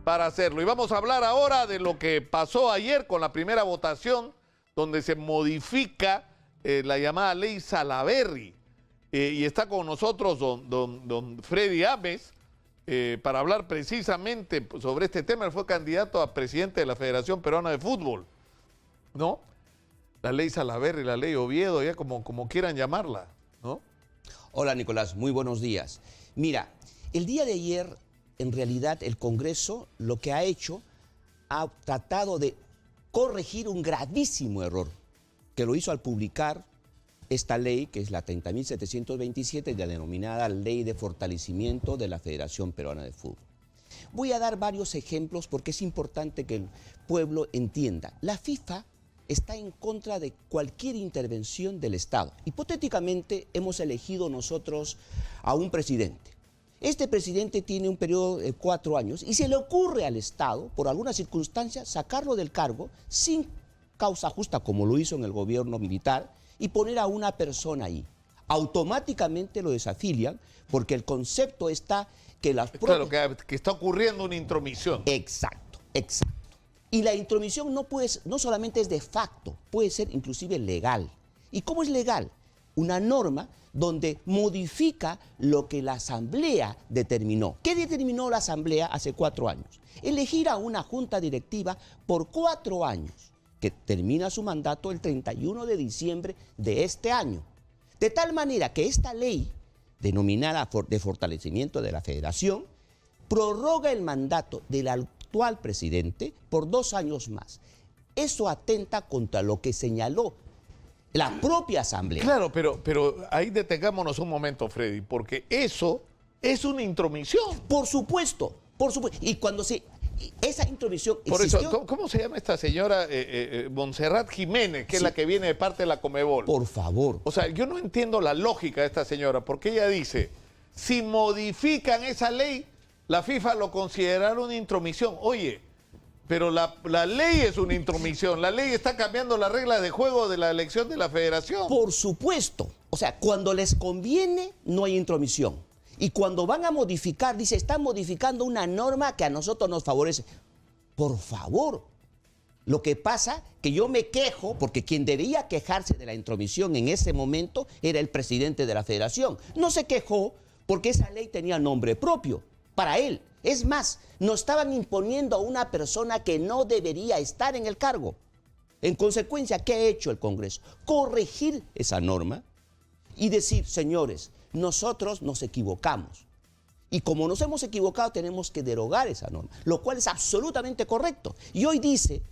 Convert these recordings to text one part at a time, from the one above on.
Para hacerlo. Y vamos a hablar ahora de lo que pasó ayer con la primera votación, donde se modifica la llamada ley Salaverry. Y está con nosotros don Freddy Ames para hablar precisamente sobre este tema. Él fue candidato a presidente de la Federación Peruana de Fútbol, ¿no? La ley Salaverry, la ley Oviedo, ya como quieran llamarla, ¿no? Hola Nicolás, muy buenos días. Mira, el día de ayer, en realidad, el Congreso lo que ha hecho, ha tratado de corregir un gravísimo error, que lo hizo al publicar esta ley, que es la 30.727, la denominada Ley de Fortalecimiento de la Federación Peruana de Fútbol. Voy a dar varios ejemplos porque es importante que el pueblo entienda. La FIFA está en contra de cualquier intervención del Estado. Hipotéticamente, hemos elegido nosotros a un presidente. Este presidente tiene un periodo de 4 años y se le ocurre al Estado, por alguna circunstancia, sacarlo del cargo sin causa justa, como lo hizo en el gobierno militar, y poner a una persona ahí. Automáticamente lo desafilian porque el concepto está que las propias... Claro, que está ocurriendo una intromisión. Exacto, exacto. Y la intromisión no solamente es de facto, puede ser inclusive legal. ¿Y cómo es legal? Una norma donde modifica lo que la Asamblea determinó. ¿Qué determinó la Asamblea hace 4 años? Elegir a una junta directiva por 4 años, que termina su mandato el 31 de diciembre de este año. De tal manera que esta ley, denominada de fortalecimiento de la Federación, prorroga el mandato del actual presidente por 2 años más. Eso atenta contra lo que señaló la propia Asamblea. Claro, pero ahí detengámonos un momento, Freddy, porque eso es una intromisión. Por supuesto, por supuesto. Y cuando esa intromisión por existió... eso, ¿cómo se llama esta señora Montserrat Jiménez, que es la que viene de parte de la Conmebol? Por favor. O sea, yo no entiendo la lógica de esta señora, porque ella dice, si modifican esa ley, la FIFA lo considerará una intromisión. Oye, pero la ley es una intromisión. La ley está cambiando las reglas de juego de la elección de la federación. Por supuesto. O sea, cuando les conviene, no hay intromisión. Y cuando van a modificar, dice, están modificando una norma que a nosotros nos favorece. Por favor. Lo que pasa que yo me quejo, porque quien debía quejarse de la intromisión en ese momento era el presidente de la federación. No se quejó porque esa ley tenía nombre propio para él. Es más, nos estaban imponiendo a una persona que no debería estar en el cargo. En consecuencia, ¿qué ha hecho el Congreso? Corregir esa norma y decir, señores, nosotros nos equivocamos. Y como nos hemos equivocado, tenemos que derogar esa norma, lo cual es absolutamente correcto. Y hoy dice,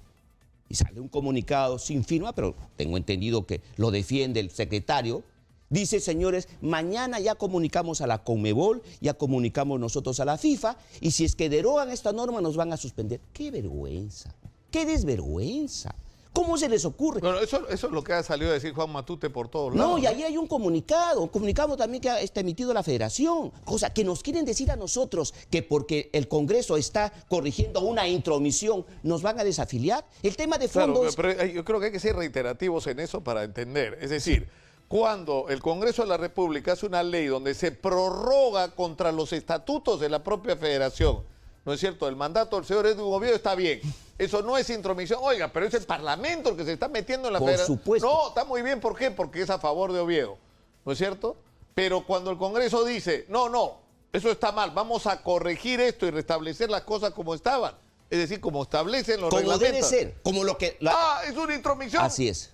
y sale un comunicado sin firma, pero tengo entendido que lo defiende el secretario, dice, señores, mañana ya comunicamos a la Conmebol, ya comunicamos nosotros a la FIFA, y si es que derogan esta norma nos van a suspender. ¡Qué vergüenza! ¡Qué desvergüenza! ¿Cómo se les ocurre? Bueno, eso es lo que ha salido a decir Juan Matute por todos lados. No, y ahí hay un comunicado también que ha emitido la Federación. O sea, que nos quieren decir a nosotros que porque el Congreso está corrigiendo una intromisión, nos van a desafiliar. El tema de fondo... Claro, pero yo creo que hay que ser reiterativos en eso para entender. Es decir, cuando el Congreso de la República hace una ley donde se prorroga contra los estatutos de la propia Federación, ¿no es cierto? El mandato del señor Edwin Oviedo está bien. Eso no es intromisión. Oiga, pero es el Parlamento el que se está metiendo en la federación. Por supuesto. No, está muy bien. ¿Por qué? Porque es a favor de Oviedo. ¿No es cierto? Pero cuando el Congreso dice, no, eso está mal, vamos a corregir esto y restablecer las cosas como estaban. Es decir, como establecen los reglamentos. Como debe ser. Como lo que... es una intromisión. Así es.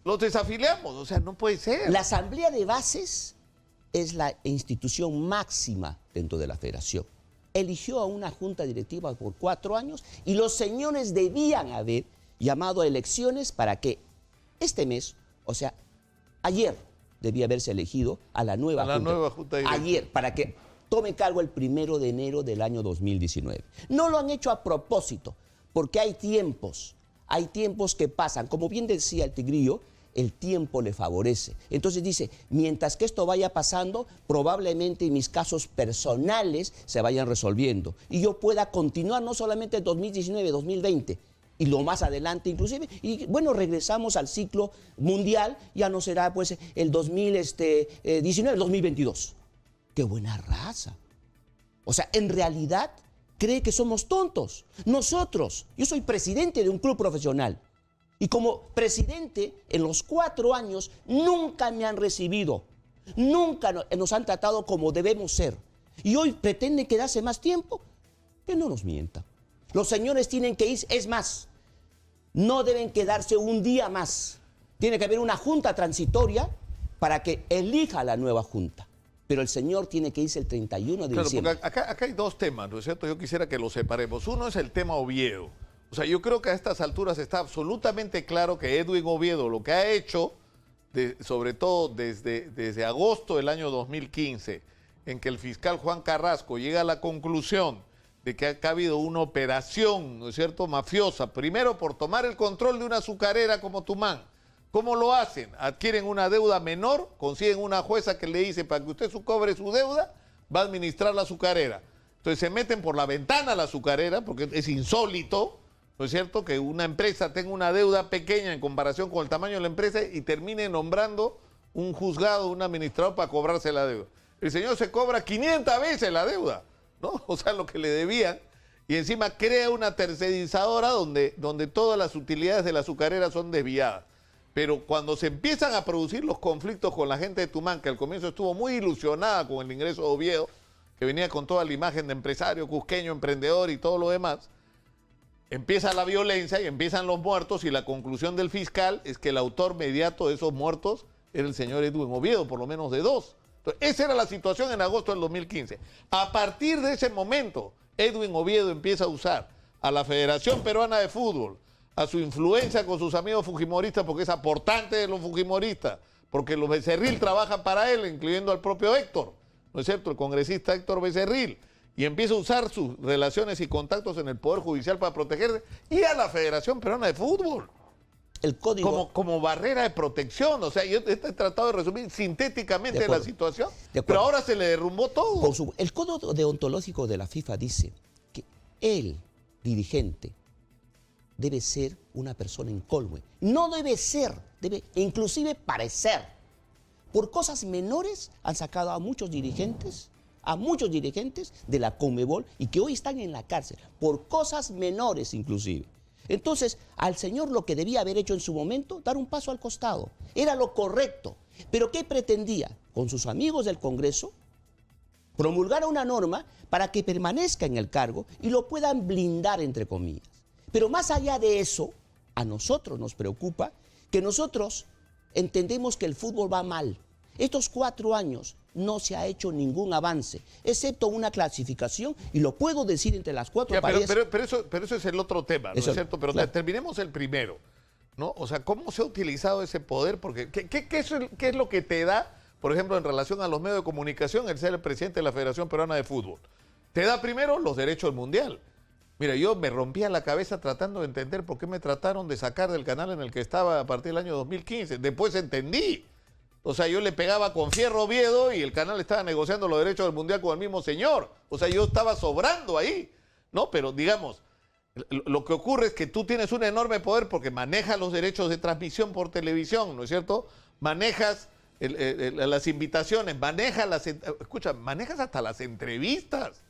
Los desafiliamos. O sea, no puede ser. La Asamblea de Bases es la institución máxima dentro de la Federación. Eligió a una junta directiva por 4 años y los señores debían haber llamado a elecciones para que este mes, o sea, ayer debía haberse elegido a la nueva junta directiva. Ayer, para que tome cargo el 1 de enero del año 2019. No lo han hecho a propósito, porque hay tiempos que pasan. Como bien decía el Tigrillo, el tiempo le favorece. Entonces dice, mientras que esto vaya pasando, probablemente mis casos personales se vayan resolviendo y yo pueda continuar no solamente en 2019, 2020 y lo más adelante inclusive, y bueno, regresamos al ciclo mundial, ya no será pues el 2019, el 2022. ¡Qué buena raza! O sea, en realidad cree que somos tontos. Nosotros, yo soy presidente de un club profesional y como presidente en los 4 años nunca me han recibido, nunca nos han tratado como debemos ser. Y hoy pretenden quedarse más tiempo. Que no nos mientan. Los señores tienen que ir, es más, no deben quedarse un día más. Tiene que haber una junta transitoria para que elija la nueva junta. Pero el señor tiene que irse el 31 de diciembre. Porque acá hay 2 temas, ¿no es cierto? Yo quisiera que los separemos. Uno es el tema Oviedo. O sea, yo creo que a estas alturas está absolutamente claro que Edwin Oviedo lo que ha hecho, sobre todo desde agosto del año 2015, en que el fiscal Juan Carrasco llega a la conclusión de que ha habido una operación, ¿no es cierto?, mafiosa, primero por tomar el control de una azucarera como Tumán. ¿Cómo lo hacen? Adquieren una deuda menor, consiguen una jueza que le dice, para que usted cobre su deuda, va a administrar la azucarera. Entonces se meten por la ventana a la azucarera, porque es insólito, ¿no es cierto?, que una empresa tenga una deuda pequeña en comparación con el tamaño de la empresa y termine nombrando un juzgado, un administrador para cobrarse la deuda. El señor se cobra 500 veces la deuda, ¿no? O sea, lo que le debían. Y encima crea una tercerizadora donde todas las utilidades de la azucarera son desviadas. Pero cuando se empiezan a producir los conflictos con la gente de Tumán, que al comienzo estuvo muy ilusionada con el ingreso de Oviedo, que venía con toda la imagen de empresario, cusqueño, emprendedor y todo lo demás, empieza la violencia y empiezan los muertos y la conclusión del fiscal es que el autor inmediato de esos muertos era el señor Edwin Oviedo, por lo menos de 2. Entonces, esa era la situación en agosto del 2015. A partir de ese momento, Edwin Oviedo empieza a usar a la Federación Peruana de Fútbol, a su influencia con sus amigos fujimoristas, porque es aportante de los fujimoristas, porque los Becerril trabajan para él, incluyendo al propio Héctor, ¿no es cierto?, el congresista Héctor Becerril, y empieza a usar sus relaciones y contactos en el Poder Judicial para protegerse, y a la Federación Peruana de Fútbol. El código... Como barrera de protección. O sea, yo he tratado de resumir sintéticamente la situación, pero ahora se le derrumbó todo. El código deontológico de la FIFA dice que el dirigente debe ser una persona incólume. No debe ser, debe inclusive parecer. Por cosas menores han sacado a muchos dirigentes de la Conmebol y que hoy están en la cárcel, por cosas menores inclusive. Entonces, al señor lo que debía haber hecho en su momento, dar un paso al costado. Era lo correcto. ¿Pero qué pretendía? Con sus amigos del Congreso, promulgar una norma para que permanezca en el cargo y lo puedan blindar, entre comillas. Pero más allá de eso, a nosotros nos preocupa que nosotros entendemos que el fútbol va mal. Estos 4 años no se ha hecho ningún avance, excepto una clasificación, y lo puedo decir entre las 4 paredes. Pero eso es el otro tema, ¿no es cierto? Pero claro, terminemos el primero, ¿no? O sea, ¿cómo se ha utilizado ese poder? Porque ¿qué es lo que te da, por ejemplo, en relación a los medios de comunicación, el ser el presidente de la Federación Peruana de Fútbol? Te da primero los derechos del Mundial. Mira, yo me rompía la cabeza tratando de entender por qué me trataron de sacar del canal en el que estaba a partir del año 2015. Después entendí. O sea, yo le pegaba con fierro Oviedo y el canal estaba negociando los derechos del Mundial con el mismo señor. O sea, yo estaba sobrando ahí, ¿no? Pero digamos, lo que ocurre es que tú tienes un enorme poder porque manejas los derechos de transmisión por televisión, ¿no es cierto? Manejas las invitaciones, manejas hasta las entrevistas.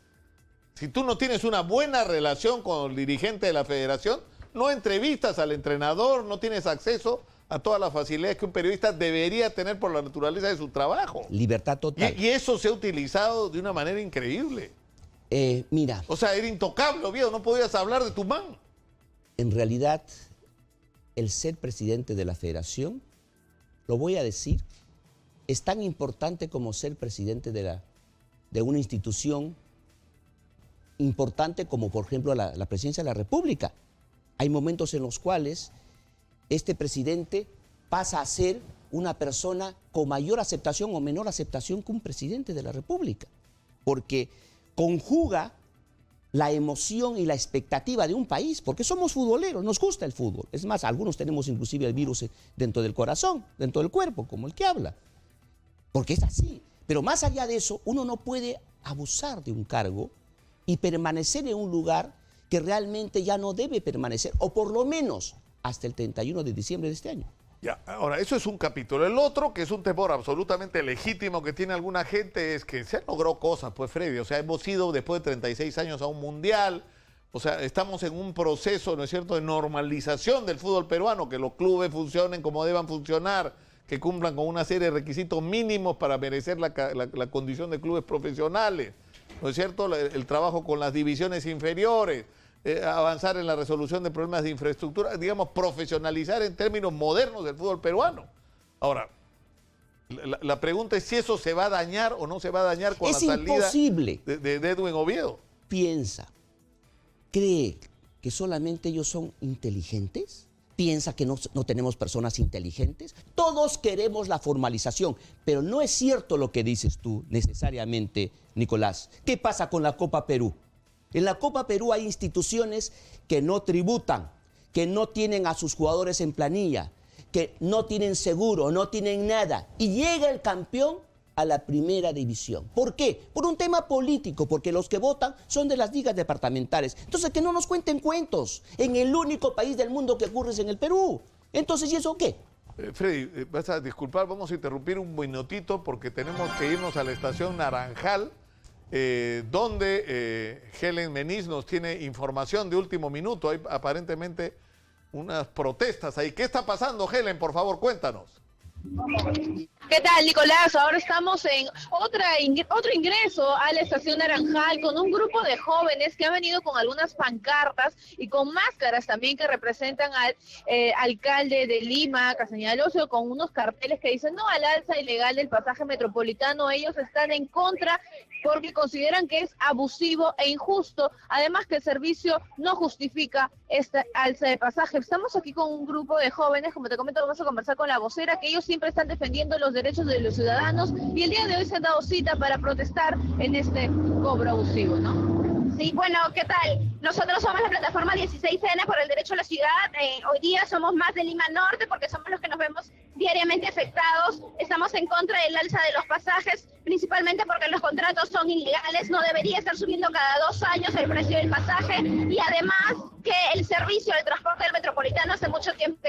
Si tú no tienes una buena relación con el dirigente de la federación, no entrevistas al entrenador, no tienes acceso a todas las facilidades que un periodista debería tener por la naturaleza de su trabajo. Libertad total. Y eso se ha utilizado de una manera increíble. Mira. O sea, era intocable, Oviedo, no podías hablar de Tumán. En realidad, el ser presidente de la federación, lo voy a decir, es tan importante como ser presidente de una institución importante como, por ejemplo, la presidencia de la República. Hay momentos en los cuales este presidente pasa a ser una persona con mayor aceptación o menor aceptación que un presidente de la República, porque conjuga la emoción y la expectativa de un país, porque somos futboleros, nos gusta el fútbol. Es más, algunos tenemos inclusive el virus dentro del corazón, dentro del cuerpo, como el que habla, porque es así. Pero más allá de eso, uno no puede abusar de un cargo y permanecer en un lugar que realmente ya no debe permanecer, o por lo menos hasta el 31 de diciembre de este año. Ya, ahora, eso es un capítulo. El otro, que es un temor absolutamente legítimo que tiene alguna gente, es que se han logrado cosas, pues, Freddy. O sea, hemos ido después de 36 años a un mundial. O sea, estamos en un proceso, ¿no es cierto?, de normalización del fútbol peruano, que los clubes funcionen como deban funcionar, que cumplan con una serie de requisitos mínimos para merecer la condición de clubes profesionales, ¿no es cierto?, el trabajo con las divisiones inferiores, avanzar en la resolución de problemas de infraestructura, digamos, profesionalizar en términos modernos del fútbol peruano. Ahora, la pregunta es si eso se va a dañar o no se va a dañar con la salida imposible. de Edwin Oviedo. Piensa, ¿cree que solamente ellos son inteligentes? ¿Piensa que no tenemos personas inteligentes? Todos queremos la formalización, pero no es cierto lo que dices tú necesariamente, Nicolás. ¿Qué pasa con la Copa Perú? En la Copa Perú hay instituciones que no tributan, que no tienen a sus jugadores en planilla, que no tienen seguro, no tienen nada. Y llega el campeón a la primera división. ¿Por qué? Por un tema político, porque los que votan son de las ligas departamentales. Entonces, que no nos cuenten cuentos. En el único país del mundo que ocurre es en el Perú. Entonces, ¿y eso qué? Freddy, vas a disculpar, vamos a interrumpir un minutito porque tenemos que irnos a la estación Naranjal, donde Helen Meniz nos tiene información de último minuto. Hay aparentemente unas protestas ahí. ¿Qué está pasando, Helen? Por favor, cuéntanos. ¿Qué tal, Nicolás? Ahora estamos en otro ingreso a la estación Naranjal con un grupo de jóvenes que han venido con algunas pancartas y con máscaras también que representan al alcalde de Lima, Castañeda Ocio, con unos carteles que dicen no al alza ilegal del pasaje metropolitano. Ellos están en contra porque consideran que es abusivo e injusto, además que el servicio no justifica esta alza de pasaje. Estamos aquí con un grupo de jóvenes, como te comento, vamos a conversar con la vocera, que ellos siempre están defendiendo los derechos de los ciudadanos y el día de hoy se han dado cita para protestar en este cobro abusivo, ¿no? Sí, bueno, ¿qué tal? Nosotros somos la plataforma 16N por el derecho a la ciudad. Hoy día somos más de Lima Norte porque somos los que nos vemos diariamente afectados. Estamos en contra del alza de los pasajes, principalmente porque los contratos son ilegales. No debería estar subiendo cada 2 años el precio del pasaje y además que el servicio de transporte del metropolitano hace mucho tiempo.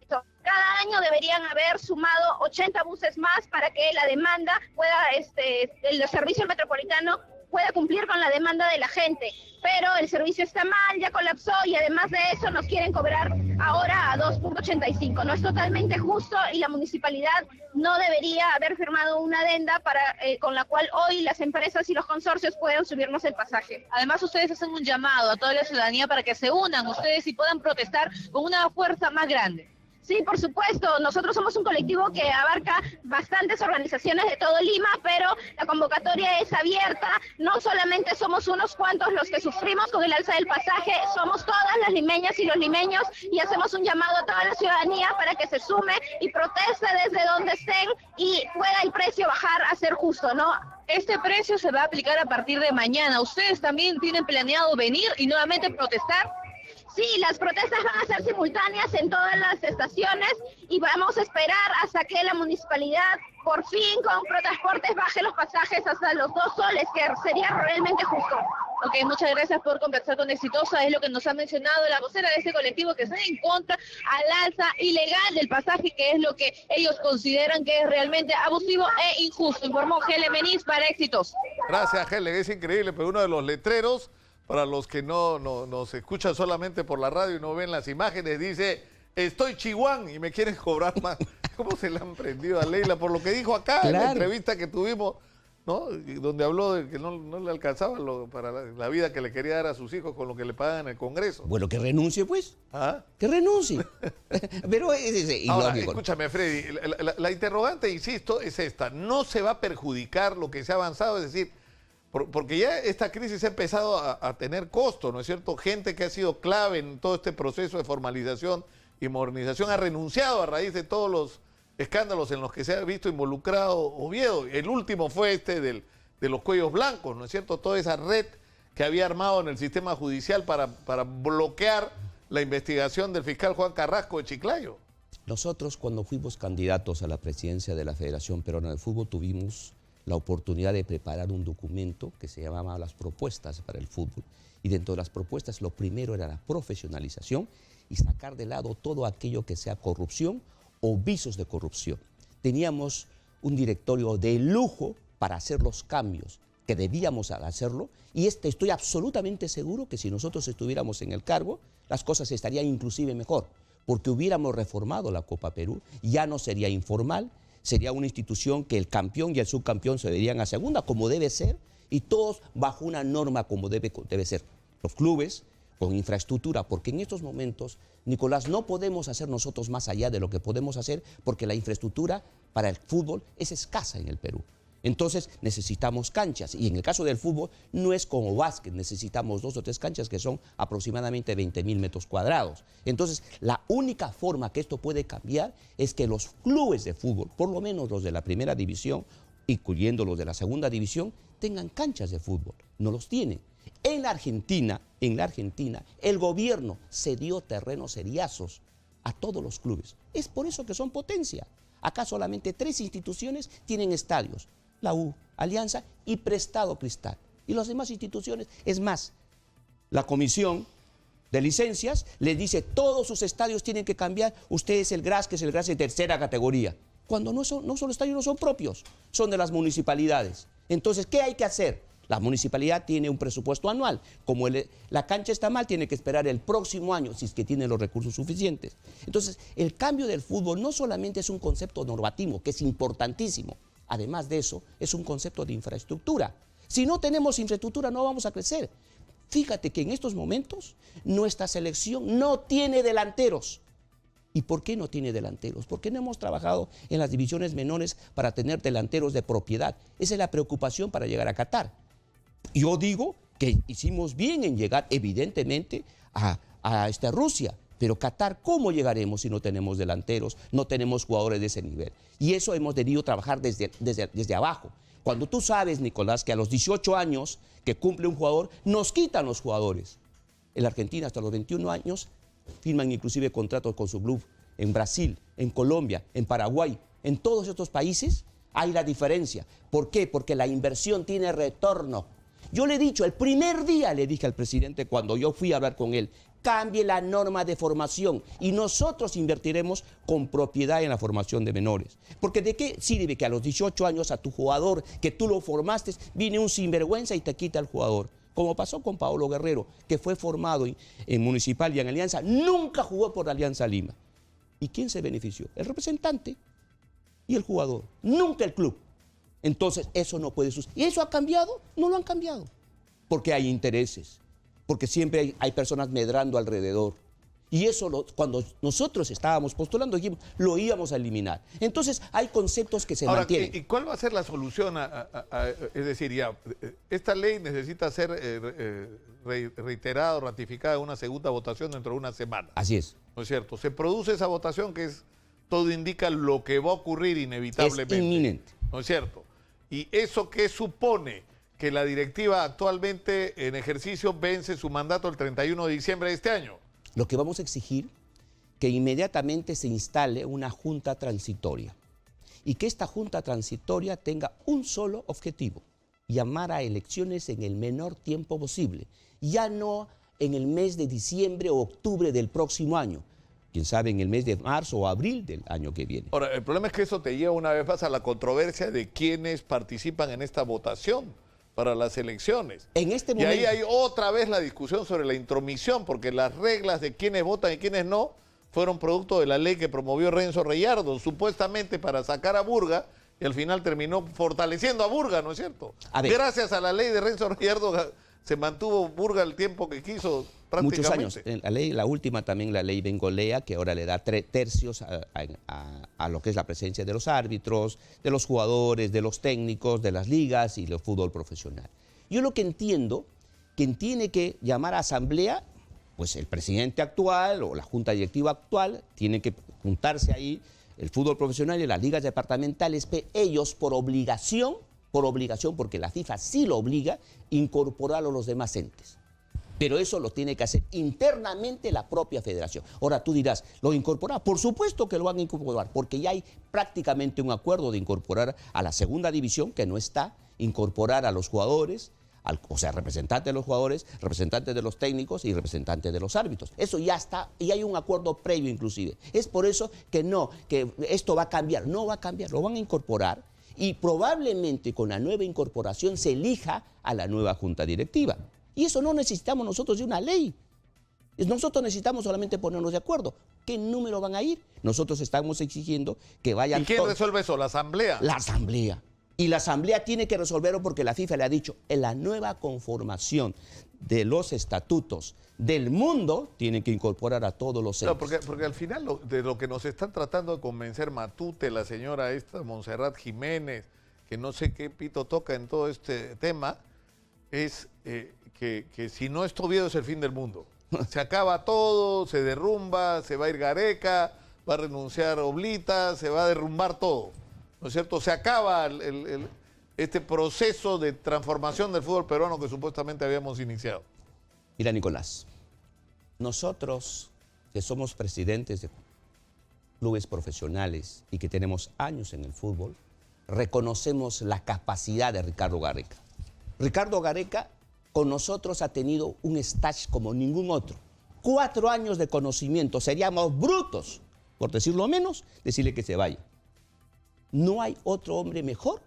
Cada año deberían haber sumado 80 buses más para que la demanda pueda, el servicio metropolitano pueda cumplir con la demanda de la gente. Pero el servicio está mal, ya colapsó y además de eso nos quieren cobrar ahora a 2.85. No es totalmente justo y la municipalidad no debería haber firmado una adenda con la cual hoy las empresas y los consorcios puedan subirnos el pasaje. Además, ustedes hacen un llamado a toda la ciudadanía para que se unan ustedes y puedan protestar con una fuerza más grande. Sí, por supuesto. Nosotros somos un colectivo que abarca bastantes organizaciones de todo Lima, pero la convocatoria es abierta. No solamente somos unos cuantos los que sufrimos con el alza del pasaje, somos todas las limeñas y los limeños y hacemos un llamado a toda la ciudadanía para que se sume y proteste desde donde estén y pueda el precio bajar a ser justo, ¿no? Este precio se va a aplicar a partir de mañana. ¿Ustedes también tienen planeado venir y nuevamente protestar? Sí, las protestas van a ser simultáneas en todas las estaciones y vamos a esperar hasta que la municipalidad por fin con Protransportes baje los pasajes hasta los 2 soles, que sería realmente justo. Ok, muchas gracias por conversar con Exitosa. Es lo que nos ha mencionado la vocera de este colectivo, que está en contra al alza ilegal del pasaje, que es lo que ellos consideran que es realmente abusivo e injusto. Informó Helen Meniz para Exitosa. Gracias, Helen. Es increíble, pero uno de los letreros, para los que no nos escuchan solamente por la radio y no ven las imágenes, dice, estoy chihuán y me quieren cobrar más. ¿Cómo se le han prendido a Leila por lo que dijo acá en la entrevista que tuvimos, ¿no? Donde habló de que no le alcanzaba para la vida que le quería dar a sus hijos con lo que le pagan en el Congreso? Bueno, que renuncie, pues. ¿Ah? Que renuncie. Pero es ilógico. Ahora, escúchame, Freddy, la interrogante, insisto, es esta. ¿No se va a perjudicar lo que se ha avanzado? Es decir, porque ya esta crisis ha empezado a tener costo, ¿no es cierto? Gente que ha sido clave en todo este proceso de formalización y modernización ha renunciado a raíz de todos los escándalos en los que se ha visto involucrado Oviedo. El último fue de los cuellos blancos, ¿no es cierto? Toda esa red que había armado en el sistema judicial para bloquear la investigación del fiscal Juan Carrasco de Chiclayo. Nosotros, cuando fuimos candidatos a la presidencia de la Federación Peruana de Fútbol, tuvimos la oportunidad de preparar un documento que se llamaba las propuestas para el fútbol. Y dentro de las propuestas, lo primero era la profesionalización y sacar de lado todo aquello que sea corrupción o visos de corrupción. Teníamos un directorio de lujo para hacer los cambios que debíamos hacerlo, y estoy absolutamente seguro que si nosotros estuviéramos en el cargo, las cosas estarían inclusive mejor, porque hubiéramos reformado la Copa Perú, ya no sería informal, sería una institución que el campeón y el subcampeón se verían a segunda, como debe ser, y todos bajo una norma como debe ser. Los clubes con infraestructura, porque en estos momentos, Nicolás, no podemos hacer nosotros más allá de lo que podemos hacer, porque la infraestructura para el fútbol es escasa en el Perú. Entonces necesitamos canchas, y en el caso del fútbol no es como básquet, necesitamos 2 o 3 canchas que son aproximadamente 20.000 metros cuadrados. Entonces la única forma que esto puede cambiar es que los clubes de fútbol, por lo menos los de la primera división, incluyendo los de la segunda división, tengan canchas de fútbol. No los tienen. En la Argentina, el gobierno cedió terrenos seriazos a todos los clubes. Es por eso que son potencia. Acá solamente 3 instituciones tienen estadios: la U, Alianza y Prestado Cristal. Y las demás instituciones, es más, la comisión de licencias les dice: todos sus estadios tienen que cambiar, usted es el GRAS, que es el GRAS de tercera categoría. Cuando no son estadios, no son propios, son de las municipalidades. Entonces, ¿qué hay que hacer? La municipalidad tiene un presupuesto anual. Como la cancha está mal, tiene que esperar el próximo año, si es que tiene los recursos suficientes. Entonces, el cambio del fútbol no solamente es un concepto normativo, que es importantísimo. Además de eso, es un concepto de infraestructura. Si no tenemos infraestructura, no vamos a crecer. Fíjate que en estos momentos, nuestra selección no tiene delanteros. ¿Y por qué no tiene delanteros? Porque no hemos trabajado en las divisiones menores para tener delanteros de propiedad. Esa es la preocupación para llegar a Qatar. Yo digo que hicimos bien en llegar, evidentemente, a Rusia. Pero Qatar, ¿cómo llegaremos si no tenemos delanteros, no tenemos jugadores de ese nivel? Y eso hemos debido trabajar desde abajo. Cuando tú sabes, Nicolás, que a los 18 años que cumple un jugador, nos quitan los jugadores. En la Argentina, hasta los 21 años, firman inclusive contratos con su club. En Brasil, en Colombia, en Paraguay, en todos estos países hay la diferencia. ¿Por qué? Porque la inversión tiene retorno. Yo le he dicho, el primer día le dije al presidente cuando yo fui a hablar con él: cambie la norma de formación y nosotros invertiremos con propiedad en la formación de menores. Porque ¿de qué sirve que a los 18 años a tu jugador, que tú lo formaste, viene un sinvergüenza y te quita al jugador? Como pasó con Paolo Guerrero, que fue formado en Municipal y en Alianza, nunca jugó por Alianza Lima. ¿Y quién se benefició? El representante y el jugador, nunca el club. Entonces, eso no puede suceder. ¿Y eso ha cambiado? No lo han cambiado. Porque hay intereses, porque siempre hay personas medrando alrededor. Y eso, cuando nosotros estábamos postulando, dijimos, lo íbamos a eliminar. Entonces, hay conceptos que se mantienen. ¿Y cuál va a ser la solución? Es decir, ya, esta ley necesita ser reiterada o ratificada en una segunda votación dentro de una semana. Así es. ¿No es cierto? Se produce esa votación que todo indica lo que va a ocurrir inevitablemente. Es inminente. ¿No es cierto? ¿Y eso qué supone? Que la directiva actualmente en ejercicio vence su mandato el 31 de diciembre de este año. Lo que vamos a exigir, que inmediatamente se instale una junta transitoria y que esta junta transitoria tenga un solo objetivo: llamar a elecciones en el menor tiempo posible, ya no en el mes de diciembre o octubre del próximo año, quién sabe en el mes de marzo o abril del año que viene. Ahora, el problema es que eso te lleva una vez más a la controversia de quienes participan en esta votación para las elecciones. En este momento, y ahí hay otra vez la discusión sobre la intromisión, porque las reglas de quiénes votan y quiénes no fueron producto de la ley que promovió Renzo Reyardo, supuestamente para sacar a Burga, y al final terminó fortaleciendo a Burga, ¿no es cierto? Gracias a la ley de Renzo Reyardo se mantuvo Burga el tiempo que quiso prácticamente. Muchos años. La última también, la ley Bengolea, que ahora le da 3/3 a lo que es la presencia de los árbitros, de los jugadores, de los técnicos, de las ligas y del fútbol profesional. Yo lo que entiendo, quien tiene que llamar a asamblea, pues el presidente actual o la junta directiva actual, tienen que juntarse ahí el fútbol profesional y las ligas departamentales, ellos por obligación, porque la FIFA sí lo obliga, incorporarlo a los demás entes. Pero eso lo tiene que hacer internamente la propia federación. Ahora tú dirás, ¿lo incorporar? Por supuesto que lo van a incorporar, porque ya hay prácticamente un acuerdo de incorporar a la segunda división, que no está, incorporar a los jugadores, o sea, representantes de los jugadores, representantes de los técnicos y representantes de los árbitros. Eso ya está, y hay un acuerdo previo inclusive. Es por eso que esto va a cambiar. No va a cambiar, lo van a incorporar y probablemente con la nueva incorporación se elija a la nueva junta directiva. Y eso no necesitamos nosotros de una ley. Nosotros necesitamos solamente ponernos de acuerdo. ¿Qué número van a ir? Nosotros estamos exigiendo que vayan... ¿Y quién resuelve eso? ¿La Asamblea? La Asamblea. Y la Asamblea tiene que resolverlo porque la FIFA le ha dicho, en la nueva conformación de los estatutos del mundo, tienen que incorporar a todos los entes. No, porque al final de lo que nos están tratando de convencer Matute, la señora esta, Montserrat Jiménez, que no sé qué pito toca en todo este tema, es que si no es Oviedo es el fin del mundo. Se acaba todo, se derrumba, se va a ir Gareca, va a renunciar Oblita, se va a derrumbar todo. ¿No es cierto? Se acaba este proceso de transformación del fútbol peruano que supuestamente habíamos iniciado. Mira, Nicolás, nosotros que somos presidentes de clubes profesionales y que tenemos años en el fútbol, reconocemos la capacidad de Ricardo Gareca. Ricardo Gareca con nosotros ha tenido un stage como ningún otro. 4 años de conocimiento, seríamos brutos, por decirlo menos, decirle que se vaya. No hay otro hombre mejor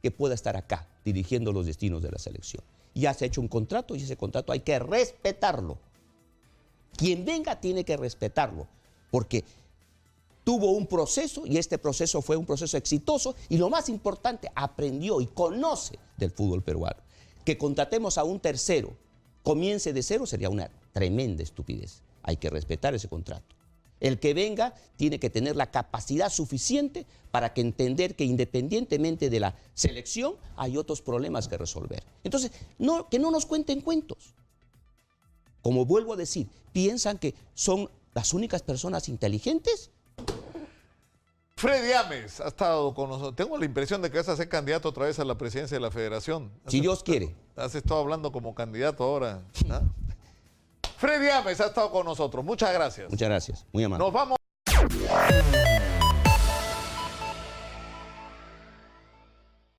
que pueda estar acá dirigiendo los destinos de la selección. Ya se ha hecho un contrato y ese contrato hay que respetarlo. Quien venga tiene que respetarlo, porque tuvo un proceso y este proceso fue un proceso exitoso y lo más importante, aprendió y conoce del fútbol peruano. Que contratemos a un tercero, comience de cero, sería una tremenda estupidez. Hay que respetar ese contrato. El que venga tiene que tener la capacidad suficiente para que entender que independientemente de la selección hay otros problemas que resolver. Entonces, que no nos cuenten cuentos. Como vuelvo a decir, ¿piensan que son las únicas personas inteligentes? Freddy Ames ha estado con nosotros. Tengo la impresión de que vas a ser candidato otra vez a la presidencia de la federación. Si Dios quiere. Has estado hablando como candidato ahora. ¿Ah? Freddy Ames ha estado con nosotros. Muchas gracias. Muchas gracias. Muy amable. Nos vamos.